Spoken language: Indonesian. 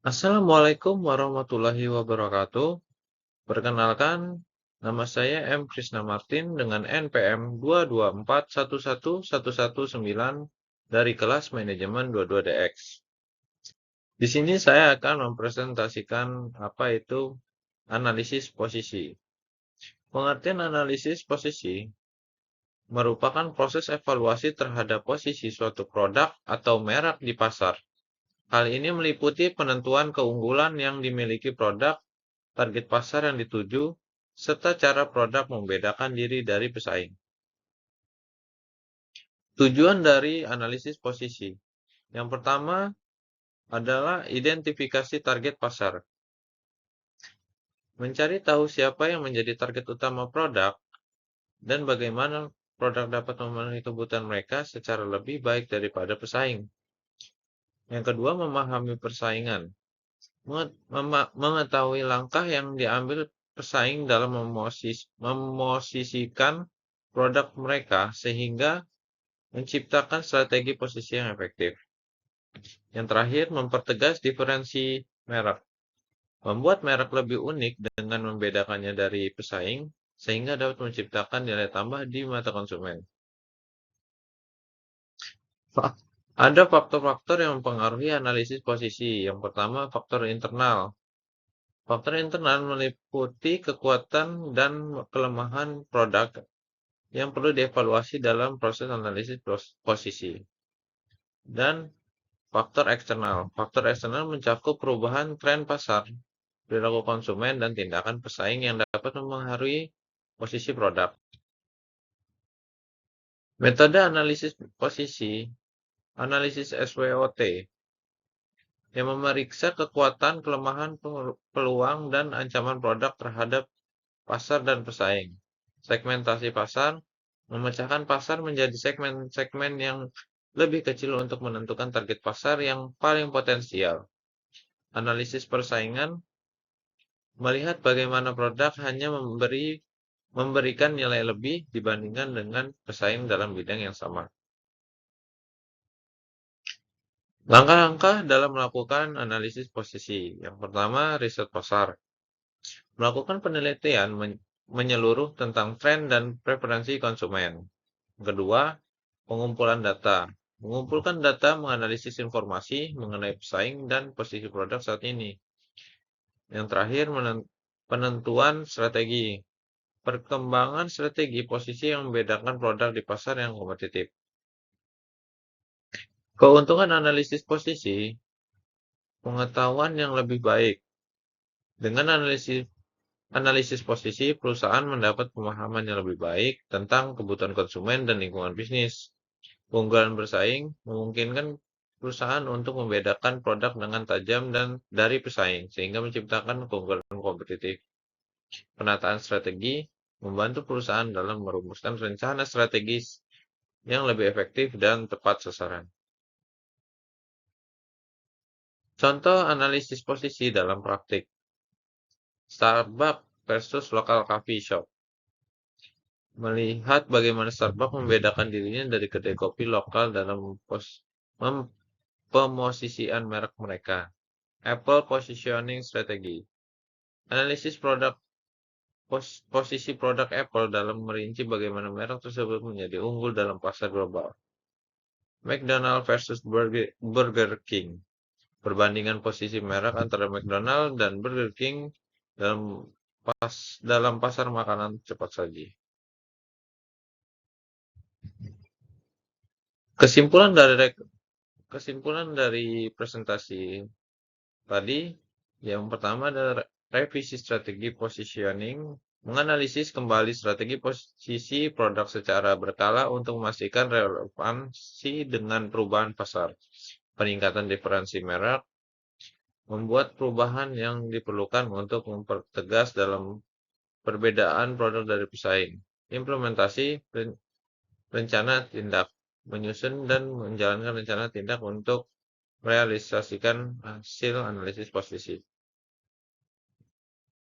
Assalamualaikum warahmatullahi wabarakatuh. Perkenalkan, nama saya M. Krisna Martin dengan NPM 2241119 dari kelas manajemen 22DX. Di sini saya akan mempresentasikan apa itu analisis posisi. Pengertian analisis posisi merupakan proses evaluasi terhadap posisi suatu produk atau merek di pasar. Hal ini meliputi penentuan keunggulan yang dimiliki produk, target pasar yang dituju, serta cara produk membedakan diri dari pesaing. Tujuan dari analisis posisi. Yang pertama adalah identifikasi target pasar. Mencari tahu siapa yang menjadi target utama produk dan bagaimana produk dapat memenuhi kebutuhan mereka secara lebih baik daripada pesaing. Yang kedua, memahami persaingan. Mengetahui langkah yang diambil pesaing dalam memosisikan produk mereka sehingga menciptakan strategi posisi yang efektif. Yang terakhir, mempertegas diferensi merek. Membuat merek lebih unik dengan membedakannya dari pesaing sehingga dapat menciptakan nilai tambah di mata konsumen. Ada faktor-faktor yang mempengaruhi analisis posisi. Yang pertama, faktor internal. Faktor internal meliputi kekuatan dan kelemahan produk yang perlu dievaluasi dalam proses analisis posisi. Dan faktor eksternal. Faktor eksternal mencakup perubahan tren pasar, perilaku konsumen, dan tindakan pesaing yang dapat mempengaruhi posisi produk. Metode analisis posisi, analisis SWOT, yang memeriksa kekuatan, kelemahan, peluang, dan ancaman produk terhadap pasar dan pesaing. Segmentasi pasar, memecahkan pasar menjadi segmen-segmen yang lebih kecil untuk menentukan target pasar yang paling potensial. Analisis persaingan, melihat bagaimana produk hanya memberikan nilai lebih dibandingkan dengan pesaing dalam bidang yang sama. Langkah-langkah dalam melakukan analisis posisi. Yang pertama, riset pasar. Melakukan penelitian menyeluruh tentang tren dan preferensi konsumen. Yang kedua, pengumpulan data. Mengumpulkan data menganalisis informasi mengenai pesaing dan posisi produk saat ini. Yang terakhir, penentuan strategi. Perkembangan strategi posisi yang membedakan produk di pasar yang kompetitif. Keuntungan analisis posisi, pengetahuan yang lebih baik. Dengan analisis posisi, perusahaan mendapat pemahaman yang lebih baik tentang kebutuhan konsumen dan lingkungan bisnis. Keunggulan bersaing memungkinkan perusahaan untuk membedakan produk dengan tajam dan dari pesaing, sehingga menciptakan keunggulan kompetitif. Penataan strategi membantu perusahaan dalam merumuskan rencana strategis yang lebih efektif dan tepat sasaran. Contoh analisis posisi dalam praktik. Starbucks versus local coffee shop. Melihat bagaimana Starbucks membedakan dirinya dari kedai kopi lokal dalam pemosisian merek mereka. Apple Positioning Strategy. Analisis posisi produk Apple dalam merinci bagaimana merek tersebut menjadi unggul dalam pasar global. McDonald versus Burger King. Perbandingan posisi merek antara McDonald dan Burger King dalam pasar makanan cepat saji. Kesimpulan dari presentasi tadi, yang pertama adalah revisi strategi positioning, menganalisis kembali strategi posisi produk secara berkala untuk memastikan relevansi dengan perubahan pasar, peningkatan diferensi merek, membuat perubahan yang diperlukan untuk mempertegas dalam perbedaan produk dari pesaing, implementasi rencana tindak, menyusun dan menjalankan rencana tindak untuk merealisasikan hasil analisis posisi.